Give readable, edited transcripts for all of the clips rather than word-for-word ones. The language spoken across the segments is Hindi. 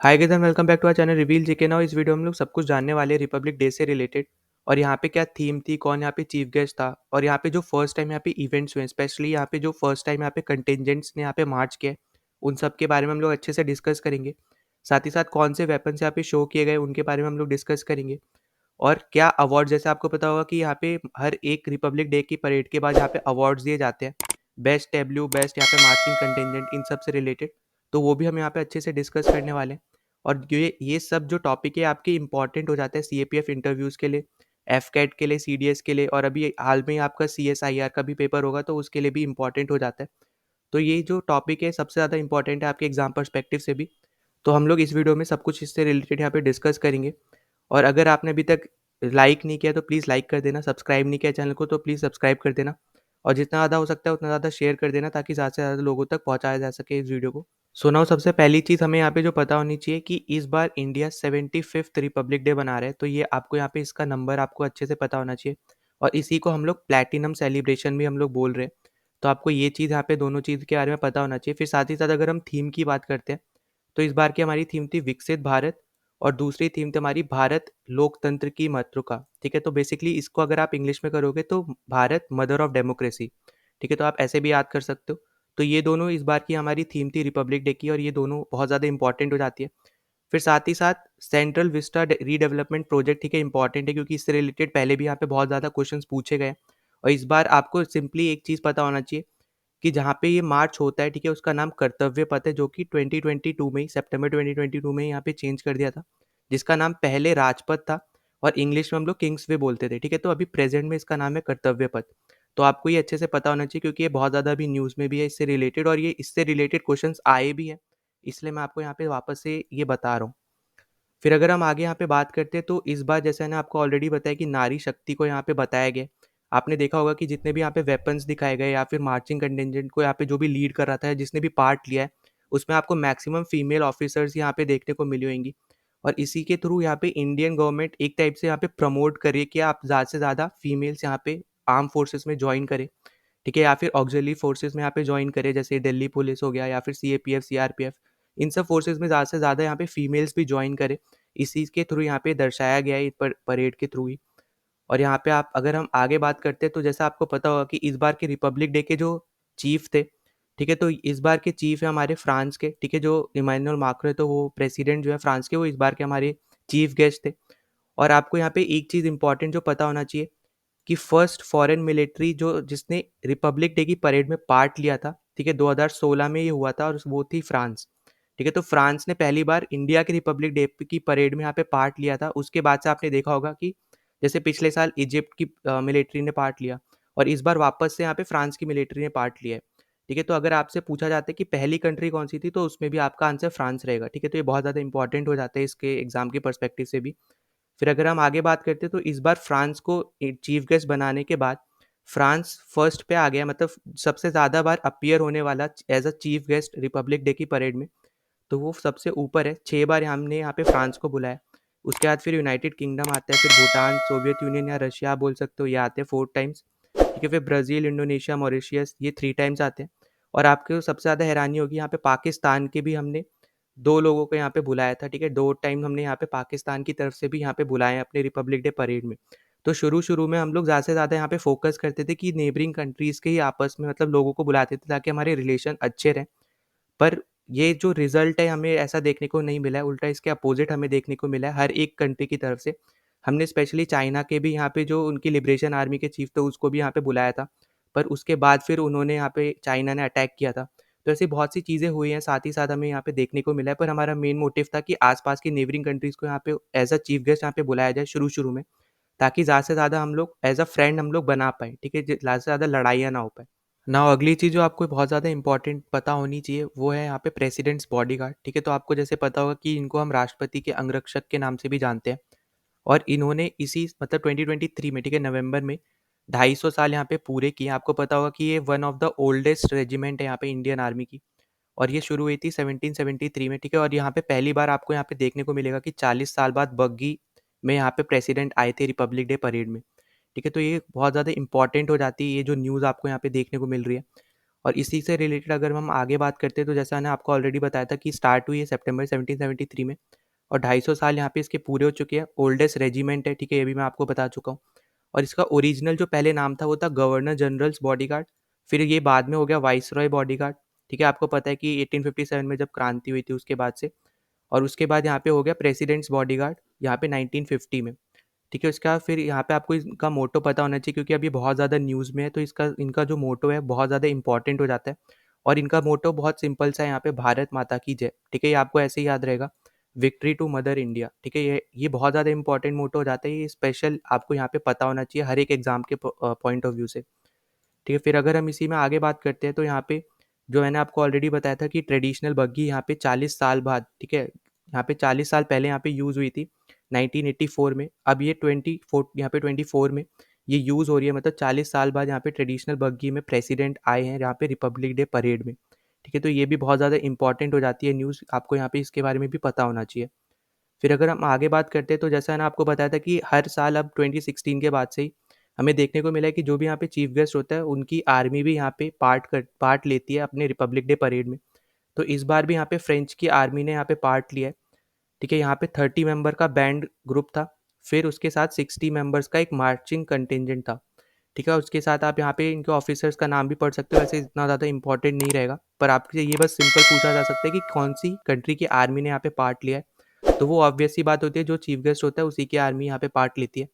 हाय गेदन, welcome back to our channel reveal GK. Now इस वीडियो में हम लोग सब कुछ जानने वाले हैं रिपब्लिक डे से रिलेटेड। और यहाँ पे क्या थीम थी, कौन यहाँ पे चीफ गेस्ट था, और यहाँ पे जो फर्स्ट टाइम यहाँ पे इवेंट्स हुए, स्पेशली यहाँ पे जो फर्स्ट टाइम यहाँ पे कंटिजेंट्स ने यहाँ पे मार्च किया, उन सब के बारे में हम लोग अच्छे से डिस्कस करेंगे। साथ ही साथ कौन से वेपन्स यहाँ पे शो किए गए उनके बारे में हम लोग डिस्कस करेंगे। और क्या अवार्ड, जैसे आपको पता होगा कि यहाँ पे हर एक रिपब्लिक डे की परेड के बाद यहाँ पे अवार्ड्स दिए जाते हैं, बेस्ट डब्ल्यू, बेस्ट यहाँ पे मार्चिंग कंटिजेंट, इन सब से रिलेटेड। तो वो भी हम यहाँ पे अच्छे से डिस्कस करने वाले हैं। और ये सब जो टॉपिक है आपके इंपॉर्टेंट हो जाता है सीएपीएफ इंटरव्यूज़ के लिए, एफ कैट के लिए, सीडीएस के लिए, और अभी हाल में ही आपका सीएसआईआर का भी पेपर होगा तो उसके लिए भी इंपॉर्टेंट हो जाता है। तो ये जो टॉपिक है सबसे ज़्यादा इंपॉर्टेंट है आपके एग्जाम पर्सपेक्टिव से भी। तो हम लोग इस वीडियो में सब कुछ इससे रिलेटेड यहाँ पे डिस्कस करेंगे। और अगर आपने अभी तक लाइक नहीं किया तो प्लीज़ लाइक कर देना, सब्सक्राइब नहीं किया चैनल को तो प्लीज़ सब्सक्राइब कर देना। और जितना ज़्यादा हो सकता है उतना ज़्यादा शेयर कर देना ताकि ज़्यादा से ज़्यादा लोगों तक पहुँचाया जा सके इस वीडियो को। सो नाउ सबसे पहली चीज़ हमें यहाँ पे जो पता होनी चाहिए कि इस बार इंडिया 75th रिपब्लिक डे बना रहा है। तो ये आपको यहाँ पे इसका नंबर आपको अच्छे से पता होना चाहिए। और इसी को हम लोग प्लैटिनम सेलिब्रेशन भी हम लोग बोल रहे हैं। तो आपको ये चीज़ यहाँ पे दोनों चीज़ के बारे में पता होना चाहिए। फिर साथ ही साथ अगर हम थीम की बात करते हैं तो इस बार की हमारी थीम थी विकसित भारत। और दूसरी थीम थी हमारी भारत लोकतंत्र की मातृका। ठीक है, तो बेसिकली इसको अगर आप इंग्लिश में करोगे तो भारत मदर ऑफ डेमोक्रेसी। ठीक है, तो आप ऐसे भी याद कर सकते हो। तो ये दोनों इस बार की हमारी थीम थी रिपब्लिक डे की, और ये दोनों बहुत ज़्यादा इंपॉर्टेंट हो जाती है। फिर साथ ही साथ सेंट्रल विस्टा रीडेवलपमेंट प्रोजेक्ट, ठीक है, इंपॉर्टेंट है क्योंकि इससे रिलेटेड पहले भी यहाँ पे बहुत ज़्यादा क्वेश्चंस पूछे गए। और इस बार आपको सिंपली एक चीज़ पता होना चाहिए कि जहाँ पे ये मार्च होता है, ठीक है, उसका नाम कर्तव्य पथ है, जो कि 2022 में ही, सितंबर 2022 में ही यहाँ पे चेंज कर दिया था, जिसका नाम पहले राजपथ था और इंग्लिश में हम लोग किंग्स वे बोलते थे। ठीक है, तो अभी प्रेजेंट में इसका नाम है कर्तव्य पथ। तो आपको ये अच्छे से पता होना चाहिए क्योंकि ये बहुत ज़्यादा अभी न्यूज़ में भी है इससे रिलेटेड, और ये इससे रिलेटेड क्वेश्चन आए भी हैं, इसलिए मैं आपको यहाँ पे वापस से ये बता रहा हूँ। फिर अगर हम आगे यहाँ पे बात करते हैं तो इस बार जैसे मैंने आपको ऑलरेडी बताया कि नारी शक्ति को यहाँ पे बताया गया। आपने देखा होगा कि जितने भी यहाँ पे वेपन्स दिखाए गए या फिर मार्चिंग कंटिजेंट को यहाँ पे जो भी लीड कर रहा था, जिसने भी पार्ट लिया है, उसमें आपको मैक्सिमम फीमेल ऑफिसर्स यहाँ पे देखने को मिली होंगी। और इसी के थ्रू यहाँ पे इंडियन गवर्नमेंट एक टाइप से यहाँ पे प्रमोट करे कि आप ज़्यादा से ज़्यादा फीमेल्स यहाँ पे आर्म फोर्सेस में ज्वाइन करें। ठीक है, या फिर ऑक्सिलरी फोर्सेस में यहाँ पे ज्वाइन करें, जैसे दिल्ली पुलिस हो गया या फिर सीएपीएफ, सीआरपीएफ, इन सब फोर्सेस में ज़्यादा से ज़्यादा यहाँ पे फीमेल्स भी ज्वाइन करें। इसी के थ्रू यहाँ पे दर्शाया गया है परेड के थ्रू ही। और यहाँ पे आप अगर हम आगे बात करते हैं तो जैसा आपको पता होगा कि इस बार के रिपब्लिक डे के जो चीफ थे, ठीक है, तो इस बार के चीफ है हमारे फ्रांस के। ठीक है, जो इमानुएल मैक्रों है, तो वो प्रेसिडेंट जो है फ्रांस के, वो इस बार के हमारे चीफ गेस्ट थे। और आपको यहाँ पे एक चीज़ इंपॉर्टेंट जो पता होना चाहिए कि फर्स्ट फॉरेन मिलिट्री जो जिसने रिपब्लिक डे की परेड में पार्ट लिया था, ठीक है, 2016 में ये हुआ था, और वो थी फ्रांस। ठीक है, तो फ्रांस ने पहली बार इंडिया के रिपब्लिक डे की परेड में यहाँ पे पार्ट लिया था। उसके बाद से आपने देखा होगा कि जैसे पिछले साल इजिप्ट की मिलिट्री ने पार्ट लिया, और इस बार वापस से यहाँ पे फ्रांस की मिलिट्री ने पार्ट लिया है। ठीक है, तो अगर आपसे पूछा जाता है कि पहली कंट्री कौन सी थी, तो उसमें भी आपका आंसर फ्रांस रहेगा। ठीक है, तो ये बहुत ज़्यादा इंपॉर्टेंट हो जाता है इसके एग्जाम के परस्पेक्टिव से भी। फिर अगर हम आगे बात करते हैं तो इस बार फ्रांस को चीफ गेस्ट बनाने के बाद फ्रांस फर्स्ट पे आ गया, मतलब सबसे ज़्यादा बार अपीयर होने वाला as a chief guest republic day की परेड में। तो वो सबसे ऊपर है, 6 बार हमने यहाँ पे फ्रांस को बुलाया। उसके बाद फिर यूनाइटेड किंगडम आता है, फिर भूटान, सोवियत यूनियन या रशिया बोल सकते हो, ये आते हैं 4 टाइम्स। ठीक है, फिर ब्राज़ील, इंडोनेशिया, मॉरिशियस, ये 3 टाइम्स आते हैं। और आपको सबसे ज़्यादा हैरानी होगी यहाँ पे पाकिस्तान के भी हमने 2 लोगों को यहाँ पे बुलाया था। ठीक है, 2 टाइम हमने यहाँ पे पाकिस्तान की तरफ से भी यहाँ पे बुलाए हैं अपने रिपब्लिक डे परेड में। तो शुरू-शुरू में हम लोग ज़्यादा से ज़्यादा यहाँ पे फ़ोकस करते थे कि नेबरिंग कंट्रीज़ के ही आपस में मतलब लोगों को बुलाते थे ताकि हमारे रिलेशन अच्छे रहें। पर ये जो रिज़ल्ट है हमें ऐसा देखने को नहीं मिला है, उल्टा इसके अपोज़िट हमें देखने को मिला है हर एक कंट्री की तरफ से। हमने स्पेशली चाइना के भी यहाँ पे जो उनकी लिबरेशन आर्मी के चीफ़ थे उसको भी यहाँ पे बुलाया था। पर उसके बाद फिर उन्होंने यहाँ पे चाइना ने अटैक किया था। तो ऐसी बहुत सी चीज़ें हुई हैं, साथ ही साथ हमें यहाँ पे देखने को मिला है। पर हमारा मेन मोटिव था कि आस-पास की नेबरिंग कंट्रीज़ को यहाँ पे एज़ अ चीफ़ गेस्ट यहाँ पे बुलाया जाए शुरू-शुरू में, ताकि ज़्यादा से ज़्यादा हम लोग एज़ अ फ्रेंड हम लोग बना पाएँ। ठीक है? ज़्यादा से ज़्यादा लड़ाइयाँ ना हो पाएँ। नाउ अगली चीज़ जो आपको बहुत ज़्यादा इंपॉर्टेंट पता होनी चाहिए वो है यहाँ पे प्रेसिडेंट्स बॉडीगार्ड। ठीक है, तो आपको जैसे पता होगा कि इनको हम राष्ट्रपति के अंगरक्षक के नाम से भी जानते हैं। और इन्होंने इसी मतलब 2023 में, ठीक है, नवंबर में 250 साल यहाँ पे पूरे किए। आपको पता होगा कि ये one of the oldest regiment है यहाँ पे इंडियन आर्मी की, और ये शुरू हुई थी 1773 में। ठीक है, और यहाँ पे पहली बार आपको यहाँ पे देखने को मिलेगा कि 40 साल बाद बग्गी में यहाँ पे प्रेसिडेंट आए थे रिपब्लिक डे परेड में। ठीक है, तो ये बहुत ज़्यादा इंपॉर्टेंट हो जाती है ये जो न्यूज़ आपको यहाँ पे देखने को मिल रही है। और इसी से रिलेटेड अगर हम आगे बात करते हैं तो जैसा मैंने आपको ऑलरेडी बताया था कि स्टार्ट हुई है सितंबर 1773 में और 250 साल यहाँ पे इसके पूरे हो चुके हैं। ओल्डेस्ट रेजिमेंट है, ठीक है, ये भी मैं आपको बता चुका हूँ। और इसका ओरिजिनल जो पहले नाम था वो था गवर्नर जनरल्स बॉडीगार्ड, फिर ये बाद में हो गया वाइसरॉय बॉडीगार्ड, ठीक है। आपको पता है कि 1857 में जब क्रांति हुई थी उसके बाद से, और उसके बाद यहाँ पे हो गया प्रेसिडेंट्स बॉडीगार्ड यहाँ पे 1950 में, ठीक है। उसका फिर यहाँ पे आपको इनका मोटो पता होना चाहिए क्योंकि अभी बहुत ज़्यादा न्यूज़ में है, तो इसका इनका जो मोटो है बहुत ज़्यादा इंपॉर्टेंट हो जाता है। और इनका मोटो बहुत सिंपल सा है यहाँ पे, भारत माता की जय, ठीक है। ये आपको ऐसे ही याद रहेगा, विक्ट्री टू मदर इंडिया, ठीक है। ये बहुत ज़्यादा इंपॉर्टेंट मोटो हो जाता है, ये स्पेशल आपको यहाँ पे पता होना चाहिए हर एक एग्जाम के पॉइंट ऑफ व्यू से, ठीक है। फिर अगर हम इसी में आगे बात करते हैं तो यहाँ पे जो मैंने आपको ऑलरेडी बताया था कि ट्रेडिशनल बग्गी यहाँ पे 40 साल बाद, ठीक है, यहाँ पे 40 साल पहले यहाँ पे यूज़ हुई थी 1984 में, अब ये 24 यहाँ पे 24 में ये यूज़ हो रही है, मतलब 40 साल बाद यहाँ पे ट्रेडिशनल बग्गी में प्रेसिडेंट आए हैं यहाँ पे रिपब्लिक डे परेड में, ठीक है। तो ये भी बहुत ज़्यादा इंपॉर्टेंट हो जाती है न्यूज़, आपको यहाँ पे इसके बारे में भी पता होना चाहिए। फिर अगर हम आगे बात करते हैं तो जैसा मैंने आपको बताया था कि हर साल अब 2016 के बाद से ही हमें देखने को मिला है कि जो भी यहाँ पे चीफ गेस्ट होता है उनकी आर्मी भी यहाँ पे पार्ट लेती है अपने रिपब्लिक डे परेड में। तो इस बार भी यहाँ पे फ्रेंच की आर्मी ने यहाँ पे पार्ट लिया है, ठीक है। यहाँ पे 30 मेंबर का बैंड ग्रुप था, फिर उसके साथ 60 मेंबर्स का एक मार्चिंग कंटिजेंट था, ठीक है। उसके साथ आप यहाँ पे इनके ऑफिसर्स का नाम भी पढ़ सकते हो, वैसे इतना ज़्यादा इंपॉर्टेंट नहीं रहेगा, पर आपसे ये बस सिंपल पूछा जा सकता है कि कौन सी कंट्री की आर्मी ने यहाँ पे पार्ट लिया है, तो वो ऑब्वियस सी बात होती है, जो चीफ गेस्ट होता है उसी की आर्मी यहाँ पे पार्ट लेती है।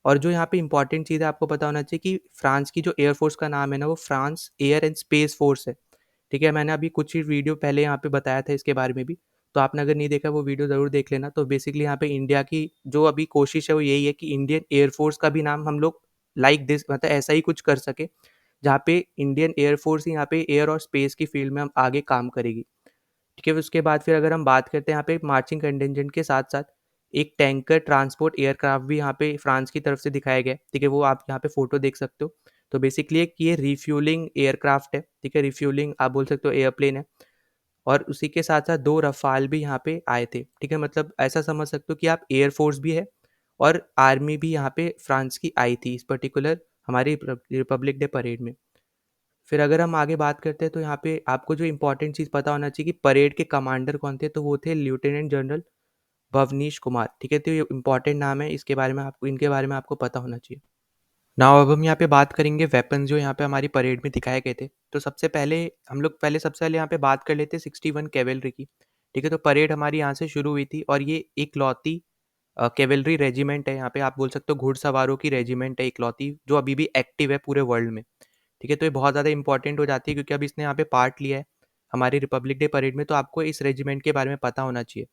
और जो यहाँ पे इंपॉर्टेंट चीज़ है आपको पता होना चाहिए कि फ्रांस की जो एयरफोर्स का नाम है ना वो France air and space force है, ठीक है। मैंने अभी कुछ ही वीडियो पहले यहाँ पे बताया था इसके बारे में भी, तो आपने अगर नहीं देखा वो वीडियो ज़रूर देख लेना। तो बेसिकली यहाँ पे इंडिया की जो अभी कोशिश है वो यही है कि इंडियन एयरफोर्स का भी नाम हम लोग लाइक दिस, मतलब ऐसा ही कुछ कर सके जहाँ पे इंडियन एयरफोर्स ही यहाँ पे एयर और स्पेस की फील्ड में हम आगे काम करेगी, ठीक है। उसके बाद फिर अगर हम बात करते हैं यहाँ पे मार्चिंग कंटिजेंट के साथ साथ एक टैंकर ट्रांसपोर्ट एयरक्राफ्ट भी यहाँ पे फ्रांस की तरफ से दिखाया गया है, ठीक है। वो आप यहाँ पे फोटो देख सकते हो। तो बेसिकली एक ये रिफ्यूलिंग एयरक्राफ्ट है, ठीक है, रिफ्यूलिंग आप बोल सकते हो एयरप्लेन है। और उसी के साथ साथ 2 रफ़ाल भी यहाँ पे आए थे, ठीक है। मतलब ऐसा समझ सकते हो कि आप एयरफोर्स भी है और आर्मी भी यहाँ पे फ्रांस की आई थी इस पर्टिकुलर हमारी रिपब्लिक डे परेड में। फिर अगर हम आगे बात करते हैं तो यहाँ पे आपको जो इंपॉर्टेंट चीज़ पता होना चाहिए कि परेड के कमांडर कौन थे, तो वो थे लेफ्टिनेंट जनरल भवनीश कुमार, ठीक है। तो ये इंपॉर्टेंट नाम है, इसके बारे में आपको इनके बारे में आपको पता होना चाहिए। नाउ अब हम यहाँ पे बात करेंगे वेपन्स जो यहाँ पे हमारी परेड में दिखाए गए थे। तो सबसे पहले हम लोग सबसे पहले यहाँ पे बात कर लेते हैं 61 कैवेलरी की, ठीक है। तो परेड हमारी यहाँ से शुरू हुई थी और ये इकलौती कैवेलरी रेजिमेंट है, यहाँ पे आप बोल सकते हो घुड़सवारों की रेजिमेंट है इकलौती जो अभी भी एक्टिव है पूरे वर्ल्ड में, ठीक है। तो ये बहुत ज़्यादा इंपॉर्टेंट हो जाती है क्योंकि अब इसने यहाँ पे पार्ट लिया है हमारी रिपब्लिक डे परेड में, तो आपको इस रेजिमेंट के बारे में पता होना चाहिए,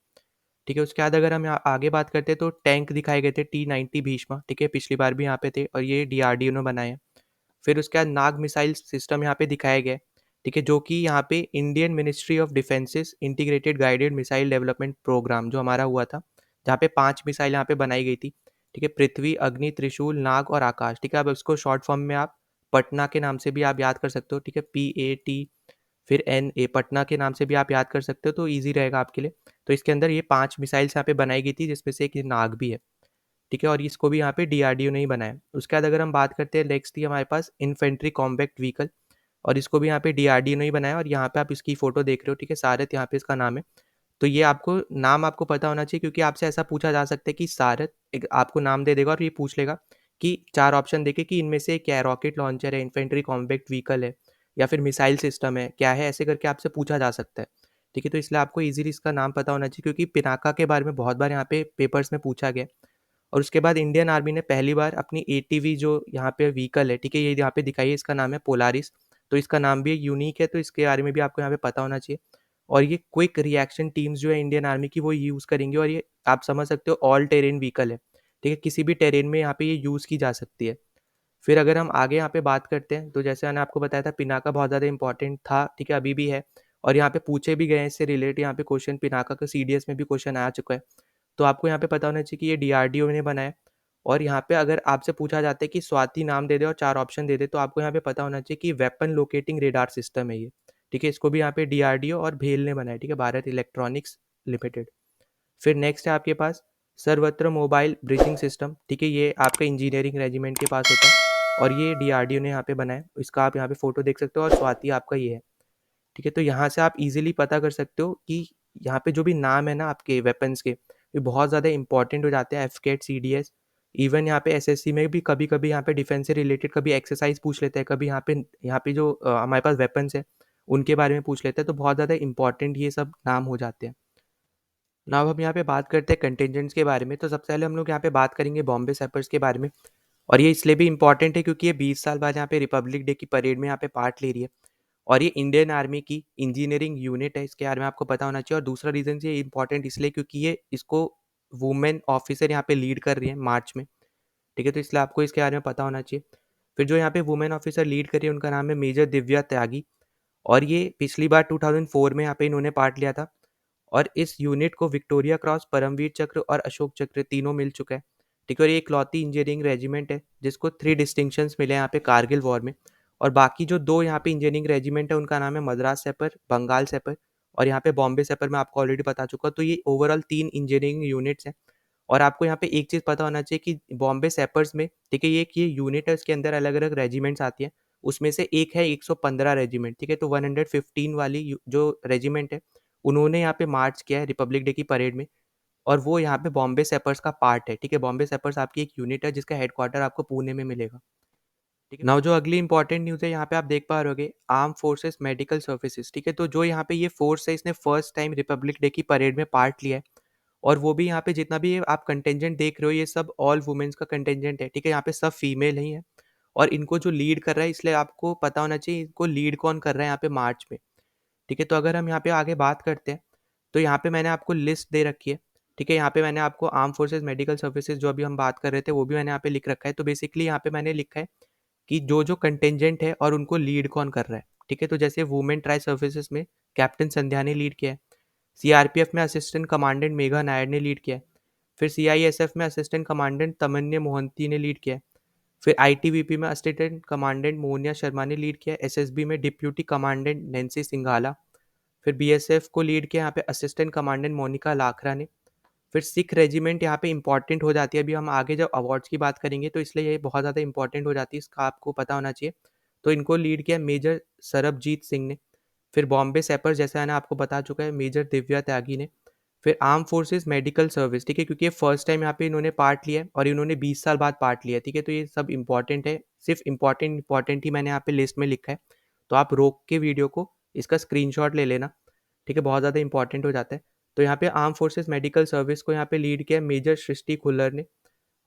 ठीक है। उसके बाद अगर हम यहाँ आगे बात करते हैं तो टैंक दिखाए गए थे T-90 भीष्मा, ठीक है, पिछली बार भी यहाँ पे थे और ये DRDO ने बनाए हैं। फिर उसके बाद नाग मिसाइल सिस्टम यहाँ पे दिखाया गया है, ठीक है, जो कि यहाँ पे Indian ministry of defence's integrated guided missile development programme जो हमारा हुआ था, जहाँ पे 5 मिसाइल यहाँ पे बनाई गई थी, ठीक है, पृथ्वी, अग्नि, त्रिशूल, नाग और आकाश, ठीक है। अब इसको शॉर्ट फॉर्म में आप पटना के नाम से भी आप याद कर सकते हो, ठीक है, PAT फिर NA, पटना के नाम से भी आप याद कर सकते हो, तो ईजी रहेगा आपके लिए। तो इसके अंदर ये 5 मिसाइल्स यहाँ पे बनाई गई थी जिसमें से एक ये नाग भी है, ठीक है। और इसको भी यहाँ पे DRDO ने ही बनाया। उसके बाद अगर हम बात करते हैं नेक्स्ट थी हमारे पास इन्फेंट्री कॉम्बैक्ट व्हीकल, और इसको भी यहाँ पे DRDO ने ही बनाया और यहाँ पे आप इसकी फोटो देख रहे हो, ठीक है, सारथ यहाँ पे इसका नाम है। तो ये आपको नाम आपको पता होना चाहिए क्योंकि आपसे ऐसा पूछा जा सकता है कि सारथ एक आपको नाम दे देगा और ये पूछ लेगा कि 4 ऑप्शन देके कि इनमें से क्या है, रॉकेट लॉन्चर है, इन्फेंट्री कॉम्बैक्ट व्हीकल है या फिर मिसाइल सिस्टम है, क्या है, ऐसे करके आपसे पूछा जा सकता है, ठीक है। तो इसलिए आपको ईजिली इसका नाम पता होना चाहिए क्योंकि पिनाका के बारे में बहुत बार यहाँ पे पेपर्स में पूछा गया। और उसके बाद इंडियन आर्मी ने पहली बार अपनी ATV जो यहाँ पे व्हीकल है, ठीक है, ये यहाँ पे दिखाई है, इसका नाम है पोलारिस। तो इसका नाम भी यूनिक है, तो इसके बारे में भी आपको यहाँ पे पता होना चाहिए। और ये क्विक रिएक्शन टीम्स जो है इंडियन आर्मी की वो यूज़ करेंगे और ये आप समझ सकते हो ऑल टेरेन व्हीकल है, ठीक है, किसी भी टेरेन में यहाँ पे ये यूज़ की जा सकती है। फिर अगर हम आगे यहाँ पे बात करते हैं तो जैसे मैंने आपको बताया था पिनाका बहुत ज़्यादा इंपॉर्टेंट था, ठीक है, अभी भी है और यहाँ पे पूछे भी गए हैं इससे रिलेटेड यहाँ पे क्वेश्चन, पिनाका का CDS में भी क्वेश्चन आ चुका है। तो आपको यहाँ पे पता होना चाहिए कि ये DRDO ने बनाया। और यहाँ पे अगर आपसे पूछा जाता है कि स्वाति नाम दे दे और 4 ऑप्शन दे दे, तो आपको यहाँ पे पता होना चाहिए कि वेपन लोकेटिंग रेडार सिस्टम है ये, ठीक है। इसको भी यहाँ पे DRDO और भेल ने बनाया, ठीक है, भारत इलेक्ट्रॉनिक्स लिमिटेड। फिर नेक्स्ट है आपके पास सर्वत्र मोबाइल ब्रिजिंग सिस्टम, ठीक है, ये आपका इंजीनियरिंग रेजिमेंट के पास होता है। और ये डीआरडीओ ने यहाँ पे बनाया है, इसका आप यहाँ पे फ़ोटो देख सकते हो और स्वाति आपका ये है, ठीक है? तो यहाँ से आप ईज़िली पता कर सकते हो कि यहाँ पे जो भी नाम है ना आपके वेपन्स के, ये बहुत ज़्यादा इंपॉर्टेंट हो जाते हैं, एफकेट, सीडीएस, इवन यहाँ पे एसएससी में भी कभी-कभी यहाँ पे डिफेंस से रिलेटेड कभी एक्सरसाइज पूछ लेते हैं, कभी यहाँ पे जो हमारे पास वेपन्स है, उनके बारे में पूछ लेते हैं, तो बहुत ज़्यादा इंपॉर्टेंट ये सब नाम हो जाते हैं। नाउ हम यहाँ पे बात करते हैं कंटिजेंट्स के बारे में, तो सबसे पहले हम लोग यहाँ पे बात करेंगे बॉम्बे सैपर्स के बारे में। और ये इसलिए भी इम्पॉर्टेंट है क्योंकि ये 20 साल बाद यहाँ पे रिपब्लिक डे की परेड में यहाँ पे पार्ट ले रही है और ये इंडियन आर्मी की इंजीनियरिंग यूनिट है, इसके बारे में आपको पता होना चाहिए। और दूसरा रीज़न ये इम्पॉर्टेंट इसलिए क्योंकि ये इसको वुमेन ऑफिसर यहाँ पे लीड कर रही है मार्च में, ठीक है? तो इसलिए आपको इसके बारे में पता होना चाहिए। फिर जो यहाँ पे वुमेन ऑफिसर लीड कर रही है उनका नाम है मेजर दिव्या त्यागी और ये पिछली बार 2004 में यहाँ पे इन्होंने पार्ट लिया था और इस यूनिट को विक्टोरिया क्रॉस, परमवीर चक्र और अशोक चक्र तीनों मिल चुका है, ठीक है? और ये इकलौती इंजीनियरिंग रेजिमेंट है जिसको 3 डिस्टिंक्शंस मिले हैं यहाँ पे कारगिल वॉर में। और बाकी जो 2 यहाँ पे इंजीनियरिंग रेजिमेंट है उनका नाम है मद्रास सैपर, बंगाल सैपर और यहाँ पे बॉम्बे सैपर, मैं आपको ऑलरेडी बता चुका हूँ। तो ये ओवरऑल 3 इंजीनियरिंग यूनिट्स हैं। और आपको यहाँ पे एक चीज़ पता होना चाहिए कि बॉम्बे सैपर्स में, ठीक है, ये यूनिट है, इसके अंदर अलग-अलग रेजिमेंट्स आती हैं। उसमें से एक है 115 रेजिमेंट, ठीक है? तो 115 वाली जो रेजिमेंट है, उन्होंने यहाँ पे मार्च किया है रिपब्लिक डे की परेड में और वो यहाँ पे बॉम्बे सैपर्स का पार्ट है, ठीक है? बॉम्बे सैपर्स आपकी एक यूनिट है जिसका हेडक्वार्टर आपको पुणे में मिलेगा, ठीक है? नाउ जो अगली इंपॉर्टेंट न्यूज़ है यहाँ पे आप देख पा रहे होगे, आर्म फोर्सेस मेडिकल सर्विसेज, ठीक है? तो जो यहाँ पे ये फोर्स है इसने फर्स्ट टाइम रिपब्लिक डे की परेड में पार्ट लिया है और वो भी यहाँ पे जितना भी आप कंटिजेंट देख रहे हो ये सब ऑल वुमेन्स का कंटिजेंट है, ठीक है? यहाँ पे सब फीमेल ही है और इनको जो लीड कर रहा है, इसलिए आपको पता होना चाहिए इनको लीड कौन कर रहा है यहाँ पे मार्च में, ठीक है? तो अगर हम यहाँ पे आगे बात करते हैं, तो यहाँ पे मैंने आपको लिस्ट दे रखी है, ठीक है? यहाँ पे मैंने आपको आर्म फोर्सेस मेडिकल सर्विसेज जो अभी हम बात कर रहे थे वो भी मैंने यहाँ पे लिख रखा है। तो बेसिकली यहाँ पे मैंने लिखा है कि जो कंटिजेंट है और उनको लीड कौन कर रहा है, ठीक है? तो जैसे वुमेन ट्राई सर्विसेज में कैप्टन संध्या ने लीड किया है, सीआरपीएफ में असिस्टेंट कमांडेंट मेघा नायर ने लीड किया है, फिर सीआईएसएफ में असिस्टेंट कमांडेंट तमन्य मोहंती ने लीड किया है, फिर आईटीबीपी में असिस्टेंट कमांडेंट मोनिया शर्मा ने लीड किया है, एसएसबी में डिप्यूटी कमांडेंट नैन्सी सिंघाला, फिर बीएसएफ को लीड किया यहाँ पे असिस्टेंट कमांडेंट मोनिका लाखरा ने, फिर सिख रेजिमेंट यहाँ पे इंपॉर्टेंट हो जाती है, अभी हम आगे जब अवार्ड्स की बात करेंगे तो इसलिए ये बहुत ज़्यादा इंपॉर्टेंट हो जाती है, इसका आपको पता होना चाहिए। तो इनको लीड किया मेजर सरबजीत सिंह ने, फिर बॉम्बे सैपर्स जैसा मैंने आपको बता चुका है मेजर दिव्या त्यागी ने, फिर आर्म फोर्सेस मेडिकल सर्विस, ठीक है? क्योंकि ये फर्स्ट टाइम यहाँ पे इन्होंने पार्ट लिया है और इन्होंने 20 साल बाद पार्ट लिया है, ठीक है? तो ये सब इंपॉर्टेंट है, सिर्फ इंपॉर्टेंट ही मैंने यहाँ पे लिस्ट में लिखा है, तो आप रोक के वीडियो को इसका स्क्रीनशॉट ले लेना, ठीक है? बहुत ज़्यादा इंपॉर्टेंट हो जाता है। तो यहाँ पे आर्म फोर्सेस मेडिकल सर्विस को यहाँ पे लीड किया मेजर सृष्टि खुल्लर ने।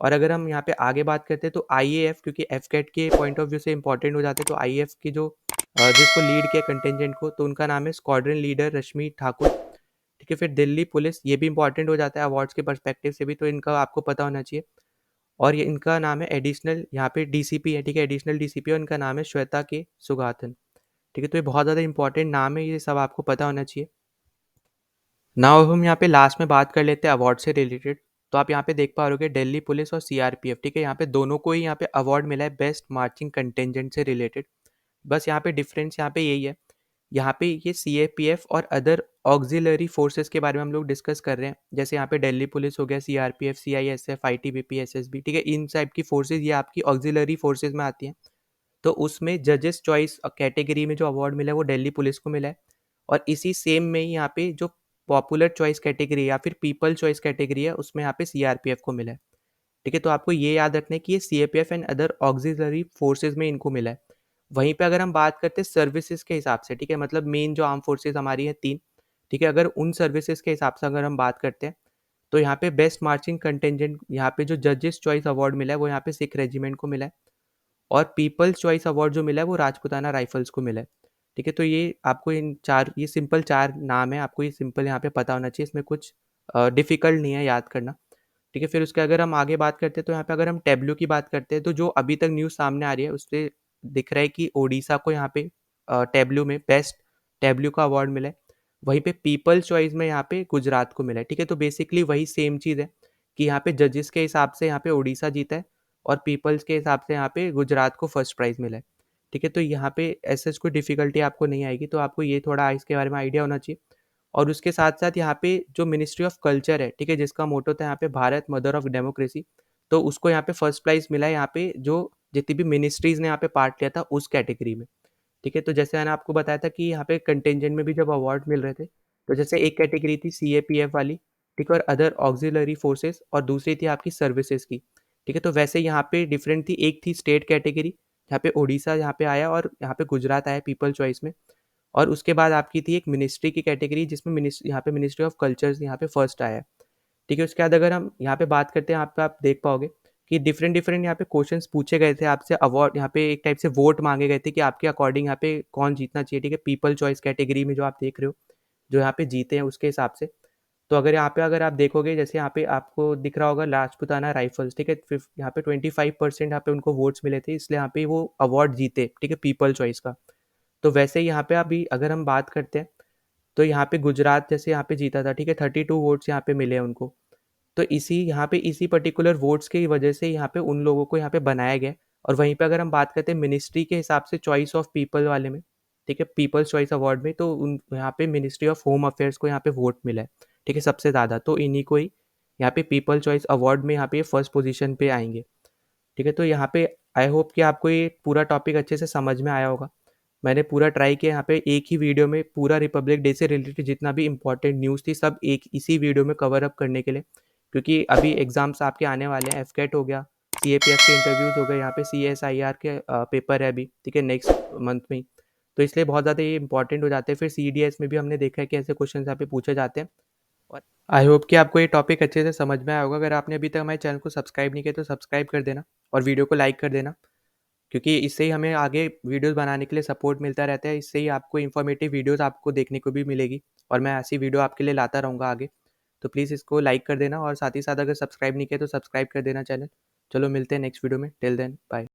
और अगर हम यहाँ पे आगे बात करते हैं तो आईएएफ, क्योंकि एफकेट के पॉइंट ऑफ व्यू से इंपॉर्टेंट हो जाते हैं, तो आईएएफ की जो जिसको लीड किया कंटिजेंट को, तो उनका नाम है स्क्वाड्रन लीडर रश्मि ठाकुर, ठीक है? फिर दिल्ली पुलिस, ये भी इंपॉर्टेंट हो जाता है अवार्ड्स के पर्सपेक्टिव से भी, तो इनका आपको पता होना चाहिए। और ये इनका नाम है एडिशनल, यहाँ पे डीसीपी है, ठीक है? एडिशनल डीसीपी और इनका नाम है श्वेता के सुगाथन, ठीक है? तो ये बहुत ज़्यादा इंपॉर्टेंट नाम है, ये सब आपको पता होना चाहिए। नाउ हम यहाँ पे लास्ट में बात कर लेते हैं अवार्ड से रिलेटेड। तो आप यहाँ पे देख पा रहे हो दिल्ली पुलिस और सीआरपीएफ, ठीक है? यहाँ पे दोनों को ही यहाँ पे अवार्ड मिला है बेस्ट मार्चिंग कंटिजेंट से रिलेटेड। बस यहाँ पे डिफरेंस यहाँ पे यही है, यहाँ पे ये सीएपीएफ और अदर ऑक्सिलरी फोर्सेस के बारे में हम लोग डिस्कस कर रहे हैं। जैसे यहाँ पे दिल्ली पुलिस हो गया, सीआरपीएफ, सीआईएसएफ, आईटीबीपी, एसएसबी, ठीक है? इन टाइप की फोर्सेज ये आपकी ऑक्सिलरी फोर्सेज में आती हैं। तो उसमें जजेस चॉइस कैटेगरी में जो अवार्ड मिला है वो दिल्ली पुलिस को मिला है और इसी सेम में ही यहाँ पे जो पॉपुलर चॉइस कैटेगरी या फिर पीपल चॉइस कैटेगरी है उसमें यहाँ पे सीआरपीएफ को मिला है, ठीक है? तो आपको ये याद रखना है कि ये CAPF and other auxiliary forces में इनको मिला है। वहीं पे अगर हम बात करते हैं सर्विसेज के हिसाब से, ठीक है, मतलब मेन जो आर्म फोर्सेज हमारी है 3, ठीक है, अगर उन सर्विसेज के हिसाब से अगर हम बात करते हैं तो यहाँ पे बेस्ट मार्चिंग कंटिजेंट यहाँ पे जो जजेस चॉइस अवार्ड मिला है वो यहाँ पे सिख रेजिमेंट को मिला है और पीपल्स चॉइस अवार्ड जो मिला है वो राजपूताना राइफल्स को मिला है, ठीक है? तो ये आपको इन चार, ये सिंपल 4 नाम है, आपको ये सिंपल यहाँ पे पता होना चाहिए, इसमें कुछ डिफ़िकल्ट नहीं है याद करना, ठीक है? फिर उसके अगर हम आगे बात करते हैं तो यहाँ पे अगर हम टैब्लू की बात करते हैं तो जो अभी तक न्यूज़ सामने आ रही है उससे दिख रहा है कि ओडिशा को यहाँ पे टैब्लू में बेस्ट टैब्लू का अवार्ड मिला है। वहीं पे पीपल्स चॉइस में यहाँ पे गुजरात को मिला है, ठीक है? तो बेसिकली वही सेम चीज़ है कि यहाँ पे जजेस के हिसाब से यहाँ पे ओडिशा जीता है और पीपल्स के हिसाब से यहाँ पे गुजरात को फर्स्ट प्राइज़ मिला है, ठीक है? तो यहाँ पे ऐसा कोई डिफ़िकल्टी आपको नहीं आएगी, तो आपको ये थोड़ा इसके बारे में आइडिया होना चाहिए। और उसके साथ-साथ यहाँ पे जो मिनिस्ट्री ऑफ कल्चर है, ठीक है? जिसका मोटो था यहाँ पे भारत मदर ऑफ डेमोक्रेसी, तो उसको यहाँ पे फर्स्ट प्राइज़ मिला है यहाँ पे जो जितनी भी मिनिस्ट्रीज़ ने यहाँ पे पार्ट लिया था उस कैटेगरी में। ठीक है, तो जैसे मैंने आपको बताया था कि यहाँ पे कंटिंजेंट में भी जब अवार्ड मिल रहे थे, तो जैसे एक कैटेगरी थी सीएपीएफ वाली, ठीक है, और अदर ऑक्सिलरी फोर्सेस, और दूसरी थी आपकी सर्विसेज की। ठीक है, तो वैसे यहाँ पे डिफरेंट थी, एक थी स्टेट कैटेगरी, जहाँ पे ओडिशा यहाँ पे आया और यहाँ पे गुजरात आया पीपल चॉइस में, और उसके बाद आपकी थी एक मिनिस्ट्री की कैटेगरी जिसमें यहाँ पे मिनिस्ट्री ऑफ कल्चर्स यहाँ पे फर्स्ट आया। ठीक है, उसके बाद अगर हम यहाँ पे बात करते हैं, यहाँ पे आप देख पाओगे कि डिफरेंट डिफरेंट यहाँ पे क्वेश्चंस पूछे गए थे आपसे, अवार्ड यहाँ पे एक टाइप से वोट मांगे गए थे कि आपके अकॉर्डिंग यहाँ पे कौन जीतना चाहिए। ठीक है, पीपल चॉइस कैटेगरी में जो आप देख रहे हो, जो यहाँ पे जीते हैं उसके हिसाब से। तो अगर यहाँ पे अगर आप देखोगे, जैसे यहाँ पे आपको दिख रहा होगा राजपूताना राइफल्स, ठीक है, यहाँ पे 25% यहाँ पे उनको वोट्स मिले थे, इसलिए यहाँ पे वो अवार्ड जीते, ठीक है, पीपल चॉइस का। तो वैसे ही यहाँ पे अभी अगर हम बात करते हैं, तो यहाँ पे गुजरात जैसे यहाँ पे जीता था, ठीक है, 32 वोट्स यहाँ पे मिले हैं उनको। तो इसी यहाँ पे इसी पर्टिकुलर वोट्स की वजह से यहाँ पे उन लोगों को यहाँ पे बनाया गया। और वहीं पे अगर हम बात करते हैं मिनिस्ट्री के हिसाब से चॉइस ऑफ पीपल वाले में, ठीक है, पीपल्स चॉइस अवार्ड में, तो उन यहाँ पे मिनिस्ट्री ऑफ होम अफेयर्स को यहाँ पे वोट मिला है, ठीक है, सबसे ज़्यादा। तो इन्हीं को ही यहाँ पे पीपल चॉइस अवार्ड में यहाँ पे फर्स्ट पोजीशन पे आएंगे। ठीक है, तो यहाँ पे आई होप कि आपको ये पूरा टॉपिक अच्छे से समझ में आया होगा। मैंने पूरा ट्राई किया यहाँ पे एक ही वीडियो में पूरा रिपब्लिक डे से रिलेटेड जितना भी इंपॉर्टेंट न्यूज़ थी सब एक इसी वीडियो में कवर अप करने के लिए, क्योंकि अभी एग्जाम्स आपके आने वाले हैं। एफकेट हो गया, सीएपीएफ के इंटरव्यूज़ हो गए, यहाँ पे सीएसआईआर के पेपर है अभी, ठीक है, नेक्स्ट मंथ में ही। तो इसलिए बहुत ज़्यादा ये इंपॉर्टेंट हो जाते हैं। फिर सीडीएस में भी हमने देखा है कि ऐसे क्वेश्चन यहाँ पे पूछे जाते हैं। और आई होप कि आपको ये टॉपिक अच्छे से समझ में आया होगा। अगर आपने अभी तक हमारे चैनल को सब्सक्राइब नहीं किया तो सब्सक्राइब कर देना और वीडियो को लाइक कर देना, क्योंकि इससे ही हमें आगे वीडियोस बनाने के लिए सपोर्ट मिलता रहता है। इससे ही आपको इन्फॉर्मेटिव वीडियोस आपको देखने को भी मिलेगी और मैं ऐसी वीडियो आपके लिए लाता रहूँगा आगे। तो प्लीज़ इसको लाइक कर देना और साथ ही साथ अगर सब्सक्राइब नहीं किया तो सब्सक्राइब कर देना चैनल। चलो मिलते हैं नेक्स्ट वीडियो में, टिल देन बाय।